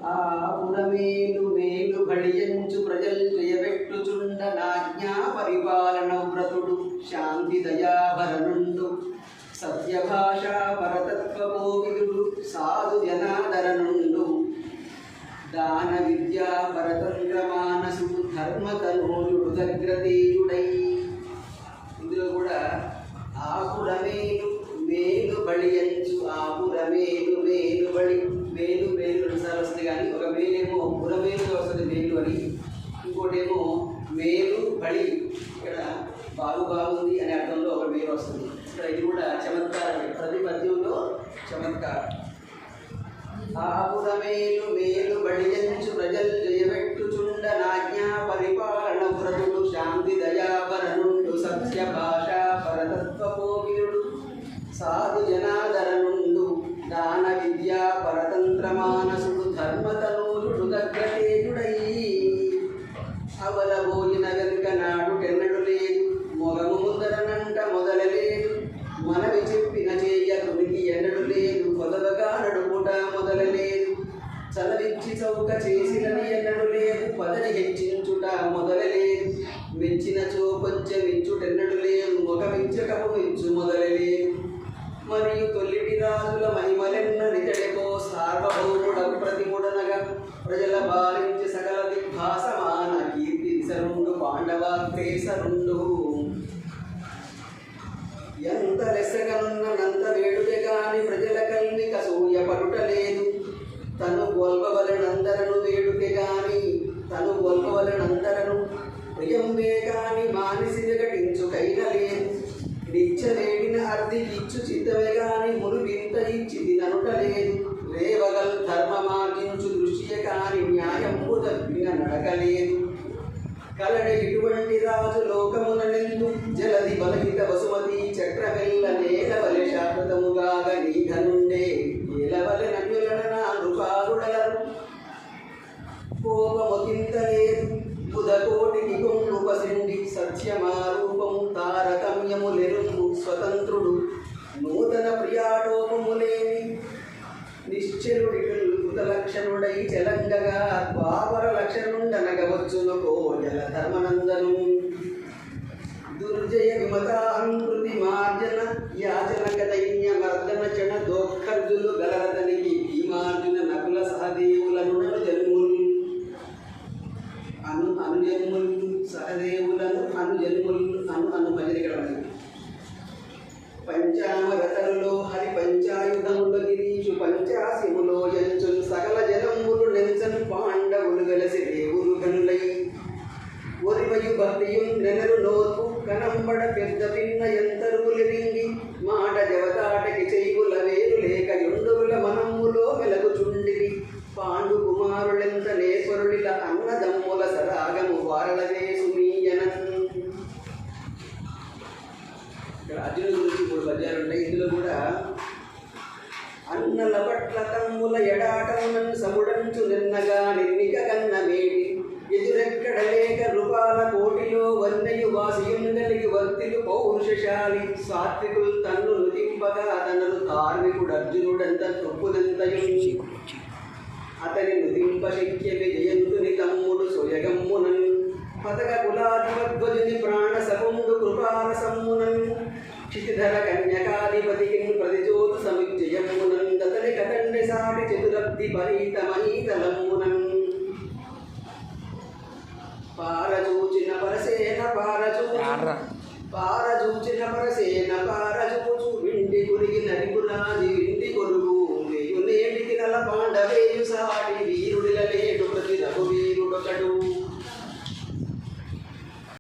ఆ పురమేలు మేలు బడియంచు ప్రజల్ జయబెట్టుచుండ నాజ్ఞా పరిపాలన వ్రతుడు శాంతి దయాభరణుండు సత్యభాషా పరతత్వకోవిదుడు సాధు జనాదరణుండు దాన విద్యా పరతంత్ర మానసుడు ధర్మతనూయుడు దగ్రతేయుడై. ఇందులో కూడా ఆపురమేలు మేలు బడియంచు ఆపురమేలు మేలు బడి మేలు మేలు రెండుసార్లు వస్తుంది కానీ ఒక మేలేమో పురమేలు వస్తుంది మేలు అని, ఇంకోటేమో మేలు బడి ఇక్కడ బాగుంది అనే అర్థంలో ఒక మేలు వస్తుంది. ఇక్కడ ఇది కూడా చమత్కారమే, ప్రతి పద్యంలో చమత్కారం. ఆపురమేలు మేలు బడియంచు ప్రజల్ జయబెట్టుచుండ నాజ్ఞా పరిపాలన వ్రతుడు శాంతి దయాపరనుండు సత్య భాషా పరతత్వకోవిదుడు సాధు జనాదరణుండు దాన విద్యా పరతంత్ర మానసుడు ధర్మతనూయుడు దగ్రతేయుడై. అవల భోజన గనుక నాడు టెన్నడు లేదు మొగము ముందరనంట మొదలలేదు మనవి చెప్పిన చేయకునికి ఎన్నడు లేదు పొదవగా నడుపుట మొదలలేదు చలవిచ్చి చౌక చేసినని ఎన్నడు లేదు పదని హెచ్చించుట మొదలలేదు మెచ్చిన చోపొచ్చమించుటెన్నడు లేదు మొగమించకము మించు మొదలలేదు మరియు తొల్లిటి రాజుల మహిమలెన్న నిజడెకో సార్వభౌముడ ప్రతిముడనగా ప్రజల బాలించి సకల దిగ్భాసమాన కీర్తి సరుండు పాండవాగ్రేసరుండు. ఎంత లెస్సగనున్నంత వేడుకే గాని ప్రజల కల్ని కసూయ పడుటలేదు తను గొల్పవలనందరను వేడుకే గాని తను గొల్పవలనందరను ప్రియంబే కాని మానిసి వికటించుకైన లేదు నిచ్చలేడిన అర్ధికిచ్చు చిత్తమే గాని మురువింత ఇచ్చి తిననుటలేదు రేవగల్ ధర్మమార్జించు దృష్టియ కాని న్యాయంబు తప్పిన నడకలేదు కలడి ఇటువంటి రాజు లోకముననెందు జలది బలహిత వసుమతి చక్రమెల్ల నేలవలె శాశ్వతముగాగ నీఘనుండే ఏలవలె నన్యులన నృపారుడలరు కోపముకింతలేదు బుధకోటికి కొండుపసిండి సత్యమారూపము తారతమ్యములెరుంగు స్వతంత్రుడు నూతన ప్రియాటోపములేని నిశ్చలుడికృత లక్షణుడై చలంగగా ద్వాపర లక్షణుండనగవచ్చును కోజల ధర్మనందను దుర్జయ విమతాహంకృతి మార్జన యాచనక దైన్య మర్దన చణ దోఖర్జులు గలరతనికి భీమార్జున నకుల సహదేవులను జన్ములు అనుజన్ములు సహదేవులను అనుజన్ములు భజనికడ పంచామరతరులో హరి పంచాయుధముల గిరీషు పంచాసిములో ఎంచును సకల జనములు నెంచను పాండవులు వెలసి దేవులు గనులై ఒరివయు భక్తియు నెనరు నోర్పు కనంబడ పెద్ద పిన్న ఎంతరులిరింగి మాట జవతాటకి చెయ్యుల వేరు లేక యుండుల మనమ్ములో వెలగుచుండిరి పాండు కుమారులెంత నేపరుడిల అన్నదమ్ముల సరాగము వారలవే సుమీయనన్. ఇక్కడ అర్జునుడి గురించి 3 పద్యాలు ఉన్నాయి. ఇందులో కూడా అన్నల పట్ల తమ్ముల ఎడాటమునన్ సముడంచు నిన్నగా నిర్నిక కన్న మేటి ఎదురెక్కడ లేక రూపాల కోటిలో వన్నయు వాసియుంగలిగి వర్తిలు పౌరుషశాలి సాత్వికులు తన్ను నుదింపగా తనను కార్మికుడు అర్జునుడంత తొప్పునంతయు అతని నుదింప శక్య విజయంతుని తమ్ముడు సొయగమ్మునన్ పతక కులాధిపధ్వజుని ప్రాణ సముండు కృపాల సమ్మునన్ క్షితిధర కన్యకాధిపతికి ప్రతిజోతు సమిజయమ్మునన్ దతని కదండి సాటి చతురబ్ది పరీత మహీతలమ్మునన్ పారజూచిన పరసేన పారజూచు విండి గురిగి నరిపునాది విండి కొరుగు వేయు నేటికి నల పాండవేయు సాటి వీరుడిల లేడు ప్రతి రఘువీరుడొకడు